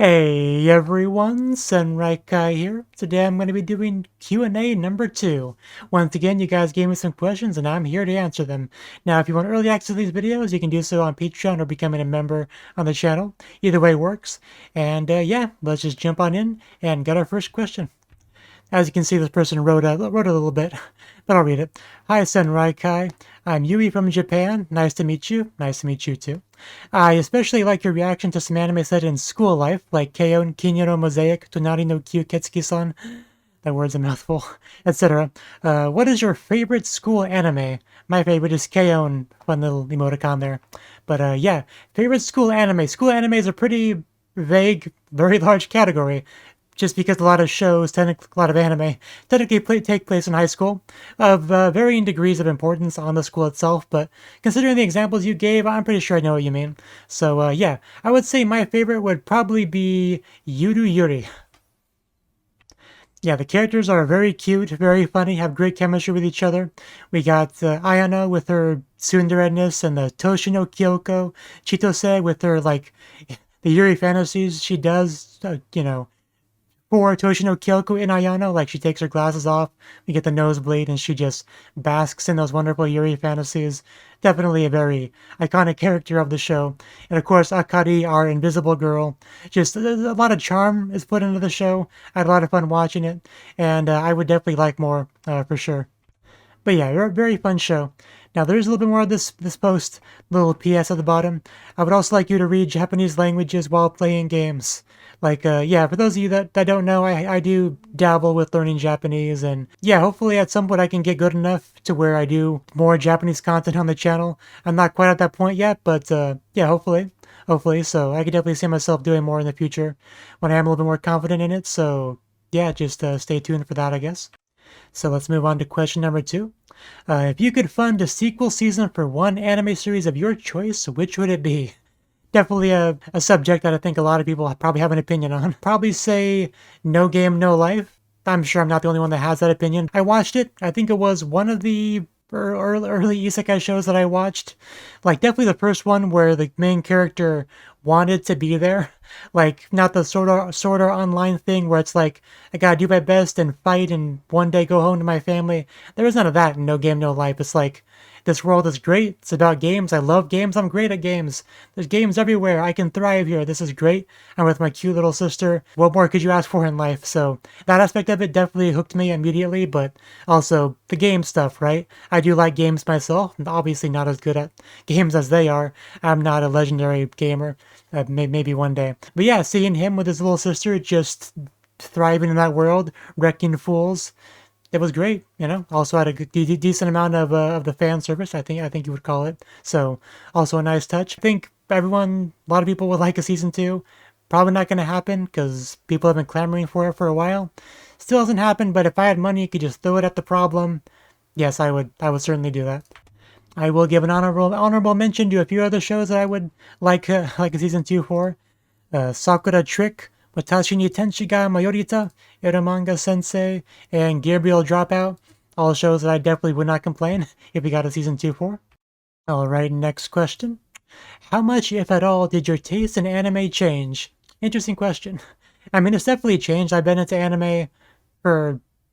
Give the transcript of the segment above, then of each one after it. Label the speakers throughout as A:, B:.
A: Hey everyone, Sunrai Kai here. Today I'm going to be doing Q&A number 2. Once again, you guys gave me some questions and I'm here to answer them. Now, if you want early access to these videos, you can do so on Patreon or becoming a member on the channel. Either way works. And yeah, let's just jump on in and get our first question. As you can see, this person wrote a little bit, but I'll read it. Hi, Sunrai Kai. I'm Yui from Japan. Nice to meet you. Nice to meet you too. I especially like your reaction to some anime set in school life, like Keion Kinya no Mosaic, Tonari no Kyuketsuki-san, that word's a mouthful, etc. What is your favorite school anime? My favorite is Keion, fun little emoticon there. But yeah, favorite school anime. School anime is a pretty vague, very large category just because a lot of shows, a lot of anime, technically take place in high school, of varying degrees of importance on the school itself. But considering the examples you gave, I'm pretty sure I know what you mean. So yeah, I would say my favorite would probably be Yuru Yuri. Yeah, the characters are very cute, very funny, have great chemistry with each other. We got Ayano with her tsundereness and the Toshino Kyoko, Chitose with her, like, the Yuri fantasies she does, for Toshino Kyoko in Ayano, like she takes her glasses off, we get the nosebleed, and she just basks in those wonderful Yuri fantasies. Definitely a very iconic character of the show. And of course, Akari, our invisible girl. Just a lot of charm is put into the show. I had a lot of fun watching it, and I would definitely like more for sure. But yeah, very fun show. Now there's a little bit more of this post, little PS at the bottom. I would also like you to read Japanese languages while playing games. Like, yeah, for those of you that don't know, I do dabble with learning Japanese, and yeah, hopefully at some point I can get good enough to where I do more Japanese content on the channel. I'm not quite at that point yet, but yeah, hopefully, so I could definitely see myself doing more in the future when I am a little bit more confident in it, so yeah, just stay tuned for that, I guess. So let's move on to question number 2. If you could fund a sequel season for one anime series of your choice, which would it be? Definitely a subject that I think a lot of people probably have an opinion on. Probably say No Game, No Life. I'm sure I'm not the only one that has that opinion. I watched it. I think it was one of the early isekai shows that I watched. Like, definitely the first one where the main character wanted to be there. Like, not the sort of online thing where it's like, I gotta do my best and fight and one day go home to my family. There was none of that in No Game, No Life. It's like, this world is great. It's about games. I love games. I'm great at games. There's games everywhere. I can thrive here. This is great. I'm with my cute little sister. What more could you ask for in life? So that aspect of it definitely hooked me immediately, but also the game stuff, right? I do like games myself. I'm obviously not as good at games as they are. I'm not a legendary gamer. Maybe one day. But yeah, seeing him with his little sister just thriving in that world, wrecking fools, it was great, you know. Also had a decent amount of the fan service, I think you would call it. So also a nice touch. I think a lot of people would like a season 2. Probably not going to happen because people have been clamoring for it for a while. Still hasn't happened, but if I had money, you could just throw it at the problem. Yes, I would. I would certainly do that. I will give an honorable mention to a few other shows that I would like a season 2 for. Sakura Trick, Watashi ni Tenshi ga Mayorita, Eromanga Sensei, and Gabriel Dropout. All shows that I definitely would not complain if we got a season 2 for. Alright, next question. How much, if at all, did your taste in anime change? Interesting question. I mean, it's definitely changed. I've been into anime for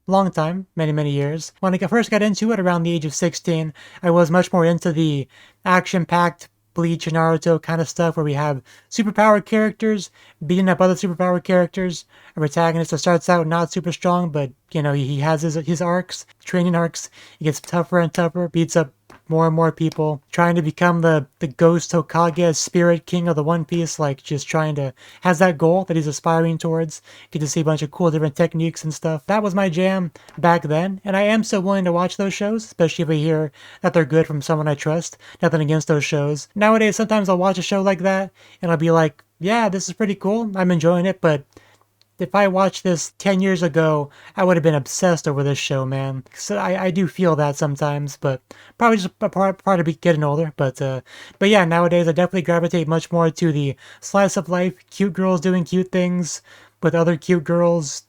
A: a long time, many years. When I first got into it around the age of 16, I was much more into the action-packed Bleach and Naruto kind of stuff where we have superpowered characters beating up other superpowered characters. A protagonist that starts out not super strong, but you know, he has his arcs, training arcs. He gets tougher and tougher, beats up more and more people, trying to become the ghost Hokage, spirit king of the One Piece, like just trying to, has that goal that he's aspiring towards. Get to see a bunch of cool different techniques and stuff. That was my jam back then, and I am still willing to watch those shows, especially if I hear that they're good from someone I trust. Nothing against those shows. Nowadays, sometimes I'll watch a show like that, and I'll be like, yeah, this is pretty cool, I'm enjoying it, but if I watched this 10 years ago, I would have been obsessed over this show, man. So I do feel that sometimes, but probably just a part of getting older. But yeah, nowadays I definitely gravitate much more to the slice of life, cute girls doing cute things with other cute girls,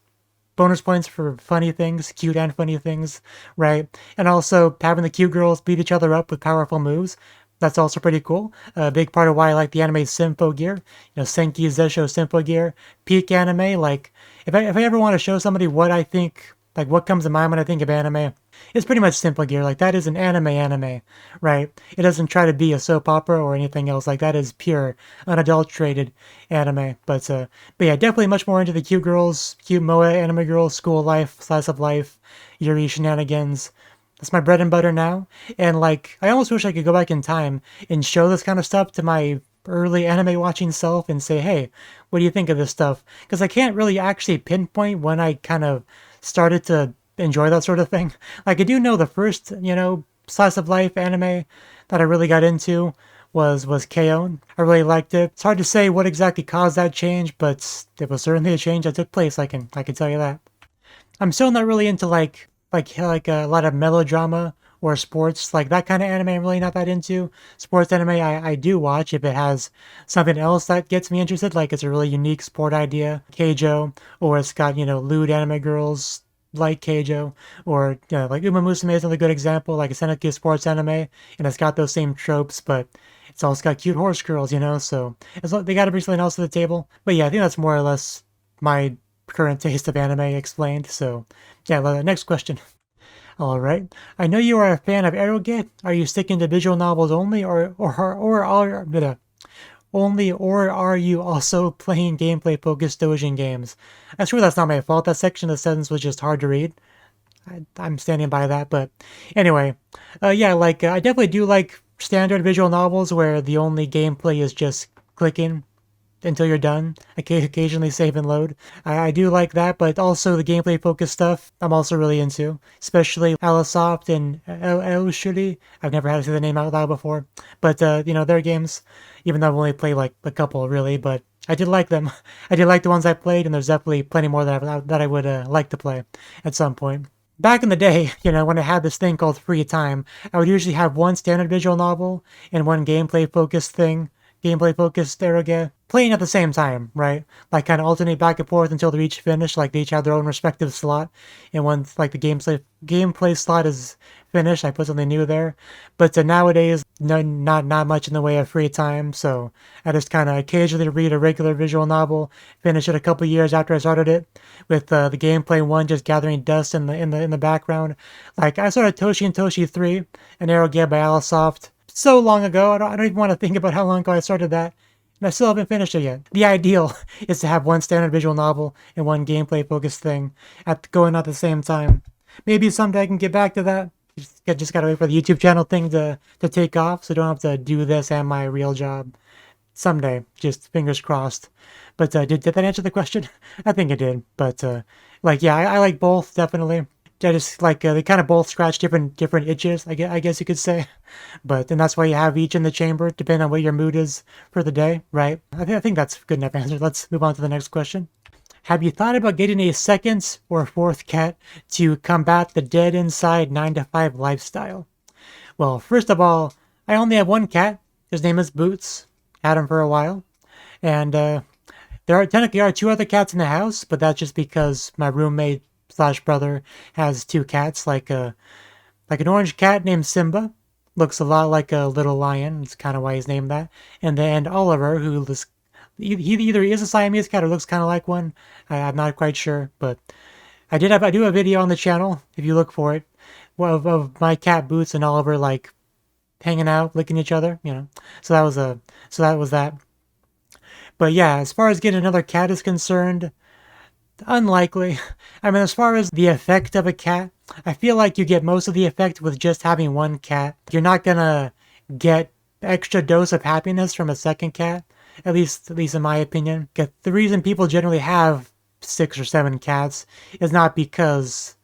A: bonus points for funny things, cute and funny things, right? And also having the cute girls beat each other up with powerful moves. That's also pretty cool. A big part of why I like the anime Sympho Gear, Senki Zesho Sympho Gear, peak anime. Like, if I ever want to show somebody what I think, like what comes to mind when I think of anime, it's pretty much Sympho Gear. Like, that is an anime, right? It doesn't try to be a soap opera or anything else. Like, that is pure, unadulterated anime. But yeah, definitely much more into the cute girls, cute moe anime girls, school life, slice of life, Yuri shenanigans. That's my bread and butter now. And like, I almost wish I could go back in time and show this kind of stuff to my early anime watching self and say, hey, what do you think of this stuff? Because I can't really actually pinpoint when I kind of started to enjoy that sort of thing. Like, I do know the first, slice of life anime that I really got into was K-On! I really liked it. It's hard to say what exactly caused that change, but it was certainly a change that took place. I can tell you that. I'm still not really into like a lot of melodrama or sports, like that kind of anime. I'm really not that into sports anime. I do watch if it has something else that gets me interested, like it's a really unique sport idea, Keijo, or it's got lewd anime girls like Keijo, or like Uma Musume is another good example, like a Seneki sports anime, and it's got those same tropes, but it's also got cute horse girls, so they got to bring something else to the table. But yeah, I think that's more or less my current taste of anime explained. So yeah, next question. All right. I know you are a fan of eroge. Are you sticking to visual novels only, or are you also playing gameplay focused Dojin games? I swear that's not my fault. That section of the sentence was just hard to read. I'm standing by that. But anyway, yeah, like I definitely do like standard visual novels where the only gameplay is just clicking until you're done. Occasionally save and load. I do like that, but also the gameplay focused stuff I'm also really into, especially Alisoft and Shuri. I've never had to say the name out loud before, but their games, even though I've only played like a couple really, but I did like them. I did like the ones I played, and there's definitely plenty more that I would like to play at some point. Back in the day, when I had this thing called free time, I would usually have one standard visual novel and one gameplay focused eroge, playing at the same time, right? Like kind of alternate back and forth until they each finish. Like they each have their own respective slot, and once like the gameplay slot is finished, I put something new there. But nowadays, no, not much in the way of free time, so I just kind of occasionally read a regular visual novel, finish it a couple years after I started it, with the gameplay one just gathering dust in the background. Like I started Toshi and Toshi 3, an eroge by Alisoft so long ago. I don't even want to think about how long ago I started that, and I still haven't finished it yet. The ideal is to have one standard visual novel and one gameplay focused thing going at the same time. Maybe someday I can get back to that. Just gotta wait for the YouTube channel thing to take off, so I don't have to do this and my real job. Someday, just fingers crossed. But did that answer the question? I think it did. But like, yeah, I like both, definitely. I just like they kind of both scratch different itches, I guess you could say. But then that's why you have each in the chamber, depending on what your mood is for the day, right? I think that's a good enough answer. Let's move on to the next question. Have you thought about getting a second or fourth cat to combat the dead inside 9 to 5 lifestyle? Well, first of all, I only have one cat. His name is Boots. Had him for a while, and there are technically two other cats in the house, but that's just because my roommate slash brother has two cats, like an orange cat named Simba, looks a lot like a little lion. It's kind of why he's named that. And then Oliver, who is he either is a Siamese cat or looks kind of like one. I'm not quite sure, but I do have a video on the channel if you look for it, of my cat Boots and Oliver like hanging out, licking each other. So that was that. But yeah, as far as getting another cat is concerned, unlikely. I mean, as far as the effect of a cat, I feel like you get most of the effect with just having one cat. You're not gonna get extra dose of happiness from a second cat, at least in my opinion. The reason people generally have 6 or 7 cats is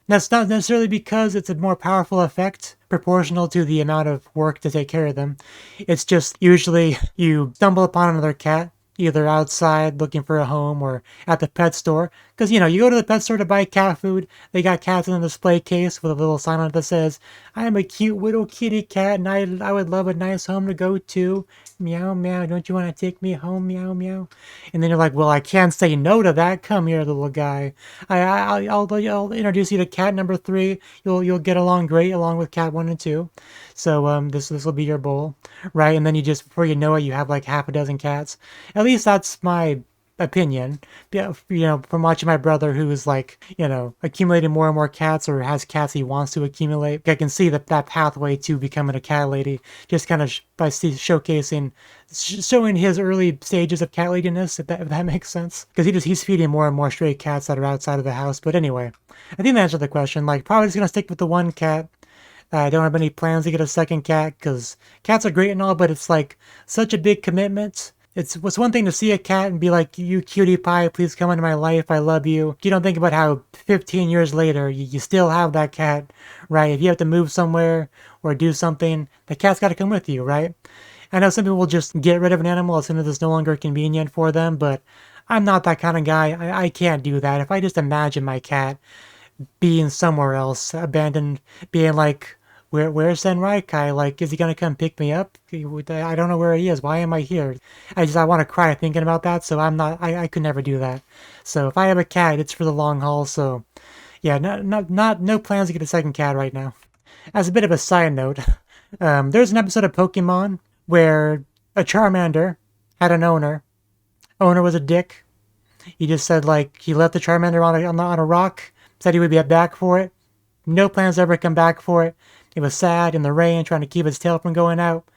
A: that's not necessarily because it's a more powerful effect proportional to the amount of work to take care of them. It's just usually you stumble upon another cat either outside looking for a home or at the pet store, Because, you go to the pet store to buy cat food. They got cats in a display case with a little sign on it that says, I am a cute little kitty cat and I would love a nice home to go to. Meow, meow. Don't you want to take me home? Meow, meow. And then you're like, well, I can't say no to that. Come here, little guy. I'll introduce you to cat number 3. You'll get along great along with cat 1 and 2. So this will be your bowl, right? And then you just, before you know it, you have like half a dozen cats. At least that's my opinion. Yeah, from watching my brother who is like, accumulating more and more cats, or has cats he wants to accumulate. I can see that pathway to becoming a cat lady, just kind of by showcasing, showing his early stages of cat ladiness, if that makes sense. Because he's feeding more and more stray cats that are outside of the house. But anyway, I think that answered the question. Like, probably just gonna stick with the one cat. I don't have any plans to get a second cat, because cats are great and all, but it's like such a big commitment. It's one thing to see a cat and be like, you cutie pie, please come into my life, I love you. You don't think about how 15 years later, you still have that cat, right? If you have to move somewhere or do something, the cat's got to come with you, right? I know some people will just get rid of an animal as soon as it's no longer convenient for them, but I'm not that kind of guy. I can't do that. If I just imagine my cat being somewhere else, abandoned, being like, where's Senrai? Like, is he gonna come pick me up? I don't know where he is. Why am I here? I want to cry thinking about that. So I could never do that. So if I have a cat, it's for the long haul. So yeah, no plans to get a second cat right now. As a bit of a side note, there's an episode of Pokemon where a Charmander had an owner. Owner was a dick. He just said, like, he left the Charmander on a rock, said he would be back for it. No plans to ever come back for it. It was sad in the rain, trying to keep its tail from going out.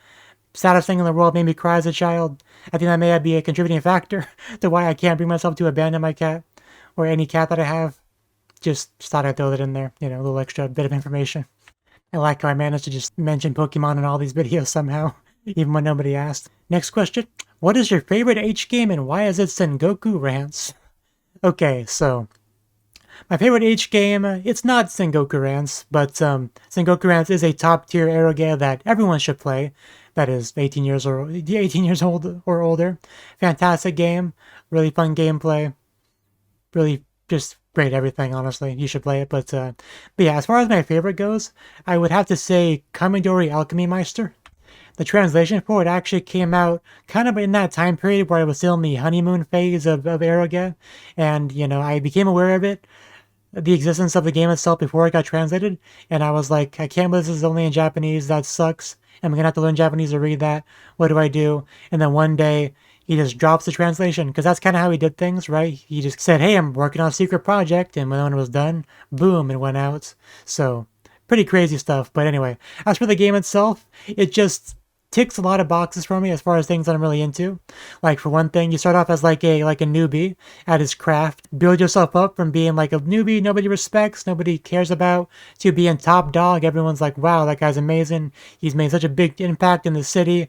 A: Saddest thing in the world, made me cry as a child. I think that may be a contributing factor to why I can't bring myself to abandon my cat, or any cat that I have. Just thought I'd throw that in there, a little extra bit of information. I like how I managed to just mention Pokemon in all these videos somehow, even when nobody asked. Next question. What is your favorite H game and why is it Sengoku Rants? Okay, so my favorite H game, it's not Sengoku Rants, but Sengoku Rants is a top-tier eroge that everyone should play. That is 18 years old or older. Fantastic game, really fun gameplay, really just great everything, honestly. You should play it, but yeah, as far as my favorite goes, I would have to say Kamidori Alchemy Meister. The translation for it actually came out kind of in that time period where I was still in the honeymoon phase of eroge, and I became aware of it, the existence of the game itself, before it got translated, and I was like, I can't believe this is only in Japanese. That sucks. I'm gonna have to learn Japanese to read that. What do I do? And then one day he just drops the translation, because that's kind of how he did things, right? He just said, hey, I'm working on a secret project, and when it was done, boom, it went out. So pretty crazy stuff. But anyway, as for the game itself, it just ticks a lot of boxes for me as far as things that I'm really into. Like, for one thing, you start off as like a newbie at his craft. Build yourself up from being like a newbie nobody respects, nobody cares about, to being top dog. Everyone's like, wow, that guy's amazing. He's made such a big impact in the city.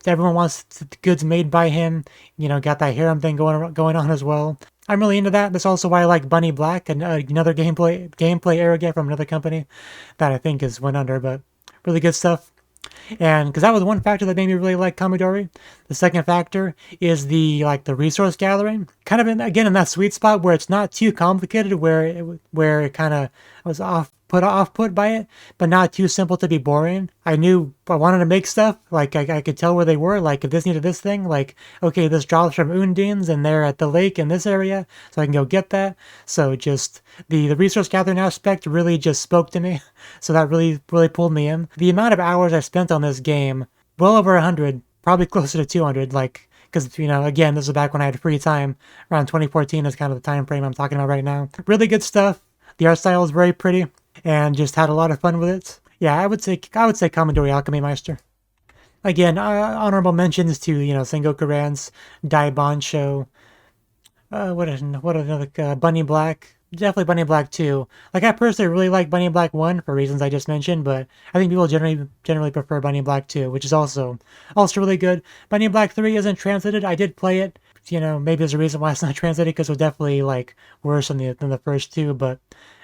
A: Everyone wants goods made by him. Got that harem thing going on as well. I'm really into that. That's also why I like Bunny Black, another gameplay eroge from another company that I think is went under, but really good stuff. And because that was one factor that made me really like Kamidori. The second factor is the resource gathering, kind of in that sweet spot where it's not too complicated, where it kind of was off put by it, but not too simple to be boring. I knew I wanted to make stuff, like I could tell where they were, like if this needed this thing, like, okay, this drops from Undines and they're at the lake in this area, so I can go get that. So just the resource gathering aspect really just spoke to me, so that really pulled me in. The amount of hours I spent on this game, well over 100, probably closer to 200, like, because, again, this was back when I had free time. Around 2014 is kind of the time frame I'm talking about right now. Really good stuff. The art style is very pretty, and just had a lot of fun with it. Yeah, I would say Kamidori Alchemy Meister. Again, honorable mentions to Sengoku Rants, Daibansho, what another Bunny Black. Definitely Bunny Black 2. Like, I personally really like Bunny Black 1 for reasons I just mentioned, but I think people generally prefer Bunny Black 2, which is also really good. Bunny Black 3 isn't translated. I did play it. Maybe there's a reason why it's not translated, because it was definitely worse than the first two. But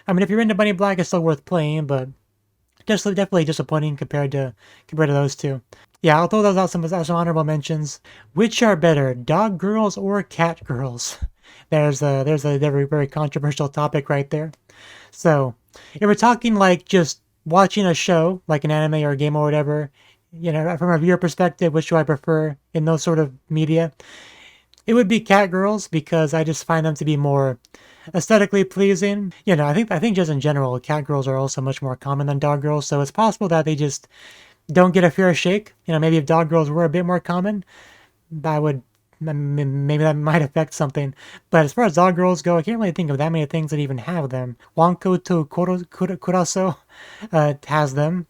A: I mean, if you're into Bunny Black, it's still worth playing, but just definitely disappointing compared to those two. Yeah, I'll throw those out as some honorable mentions. Which are better, DogGirls or Catgirls? there's a very, very controversial topic right there. So if we're talking like just watching a show, like an anime or a game or whatever, from a viewer perspective, which do I prefer in those sort of media? It would be Catgirls because I just find them to be more aesthetically pleasing. I think just in general, Catgirls are also much more common than Dog Girls, so it's possible that they just don't get a fair shake. Maybe if Dog Girls were a bit more common, that would maybe that might affect something. But as far as Dog Girls go, I can't really think of that many things that even have them. Wanko to Kuraso has them,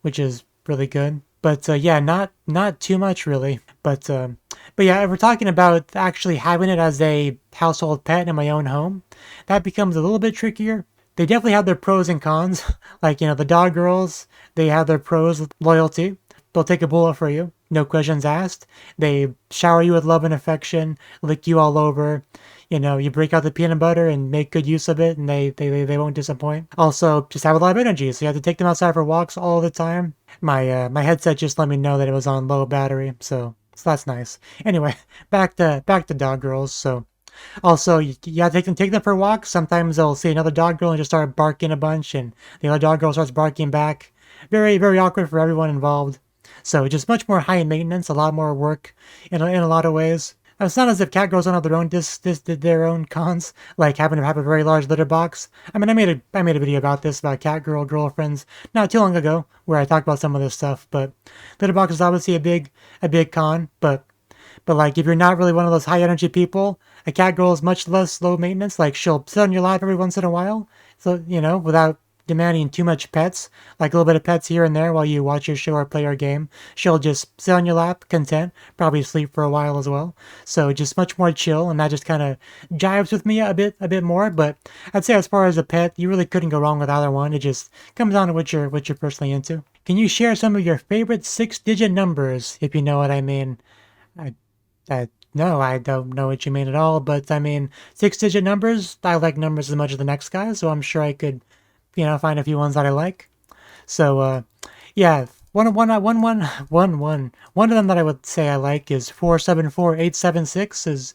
A: which is really good. But yeah, not too much really. But yeah, if we're talking about actually having it as a household pet in my own home, that becomes a little bit trickier. They definitely have their pros and cons. Like, the Dog Girls, they have their pros, loyalty. They'll take a bullet for you, no questions asked. They shower you with love and affection, lick you all over. You break out the peanut butter and make good use of it, and they won't disappoint. Also, just have a lot of energy, so you have to take them outside for walks all the time. My headset just let me know that it was on low battery, so that's nice. Anyway, back to Dog Girls. So also, you gotta take them for walks. Sometimes they'll see another dog girl and just start barking a bunch, and the other dog girl starts barking back. Very, very awkward for everyone involved. So just much more high maintenance, a lot more work in a lot of ways. It's not as if cat girls don't have their own their own cons, like having to have a very large litter box. I mean, I made a video about this about cat girl girlfriends not too long ago, where I talked about some of this stuff. But litter box is obviously a big con. But like, if you're not really one of those high energy people, a cat girl is much less low maintenance. Like, she'll sit on your lap every once in a while, so without demanding too much pets, like a little bit of pets here and there while you watch your show or play your game. She'll just sit on your lap, content, probably sleep for a while as well. So just much more chill, and that just kind of jives with me a bit more. But I'd say as far as a pet, you really couldn't go wrong with either one. It just comes down to what you're personally into. Can you share some of your favorite six-digit numbers, if you know what I mean? I, no, I don't know what you mean at all. But I mean, six-digit numbers. I like numbers as much as the next guy, so I'm sure I could find a few ones that I like. So, yeah, one of them that I would say I like is 474876 is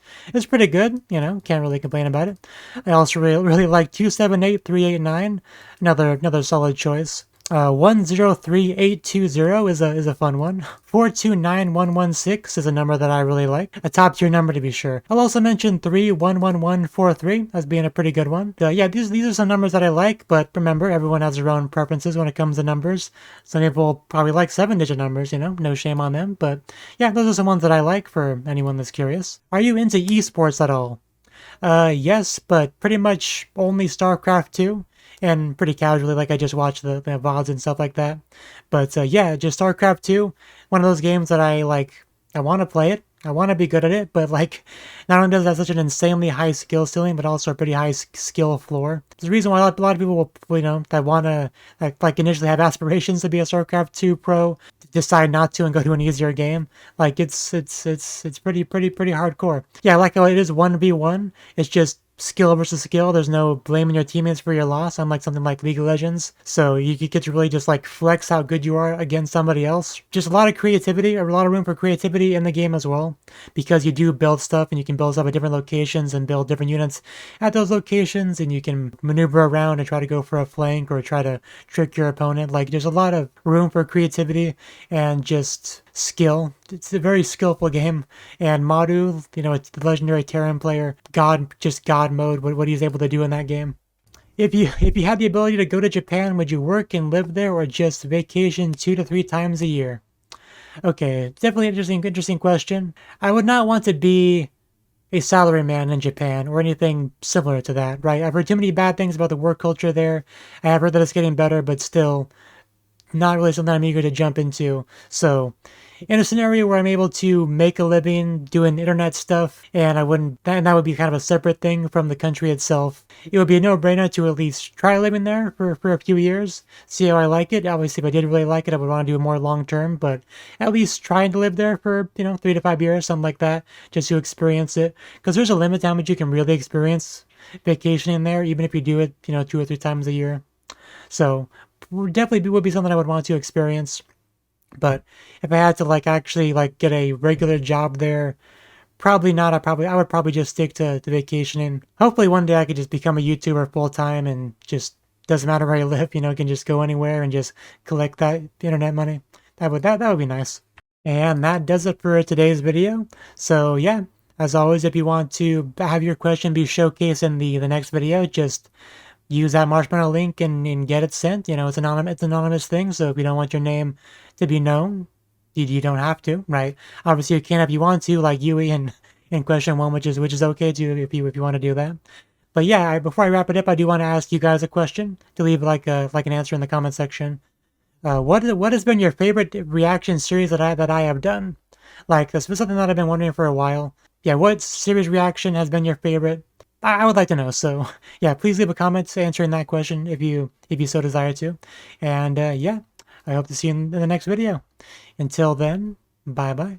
A: pretty good. Can't really complain about it. I also really like 278389, another solid choice. 103820 is a fun one. 429116 is a number that I really like. A top tier number to be sure. I'll also mention 311143 as being a pretty good one. Yeah, these are some numbers that I like, but remember, everyone has their own preferences when it comes to numbers. Some people probably like 7-digit numbers, no shame on them. But yeah, those are some ones that I like for anyone that's curious. Are you into esports at all? Yes, but pretty much only StarCraft 2, and pretty casually, like I just watch the VODs and stuff like that. But yeah, just StarCraft 2, one of those games that I like. I want to play it. I want to be good at it, but like, not only does it have such an insanely high skill ceiling, but also a pretty high skill floor. There's a reason why a lot of people will, that want to like initially have aspirations to be a StarCraft 2 pro, decide not to and go to an easier game. Like, it's pretty hardcore. Yeah, I like how it is 1v1. It's just skill versus skill. There's no blaming your teammates for your loss, unlike something like League of Legends. So you get to really just like flex how good you are against somebody else. Just a lot of creativity, a lot of room for creativity in the game as well, because you do build stuff and you can build stuff at different locations and build different units at those locations, and you can maneuver around and try to go for a flank or try to trick your opponent. Like, there's a lot of room for creativity and just skill. It's a very skillful game. And Madu, it's the legendary Terran player, God mode, what he's able to do in that game. If you had the ability to go to Japan, would you work and live there or just vacation 2 to 3 times a year? Okay, definitely interesting question. I would not want to be a salaryman in Japan or anything similar to that, right? I've heard too many bad things about the work culture there. I have heard that it's getting better, but still not really something I'm eager to jump into. So in a scenario where I'm able to make a living doing internet stuff, and that would be kind of a separate thing from the country itself, it would be a no-brainer to at least try living there for a few years, see how I like it. Obviously, if I did really like it, I would want to do it more long-term, but at least trying to live there for, 3 to 5 years, something like that, just to experience it. Because there's a limit to how much you can really experience vacationing there, even if you do it, 2 or 3 times a year. So definitely would be something I would want to experience. But if I had to actually get a regular job there, Probably not. I would probably just stick to vacationing. Hopefully one day I could just become a YouTuber full time and just doesn't matter where I live, can just go anywhere and just collect that internet money. That would be nice. And that does it for today's video. So yeah, as always, if you want to have your question be showcased in the next video, just use that marshmallow link and get it sent. It's an anonymous thing, so if you don't want your name to be known, you don't have to, right? Obviously, you can if you want to, like Yui in question one, which is okay too if you want to do that. But yeah, before I wrap it up, I do want to ask you guys a question to leave like an answer in the comment section. What has been your favorite reaction series that I have done? Like, this was something that I've been wondering for a while. Yeah, what series reaction has been your favorite? I would like to know. So yeah, please leave a comment answering that question if you so desire to. And yeah, I hope to see you in the next video. Until then, bye bye.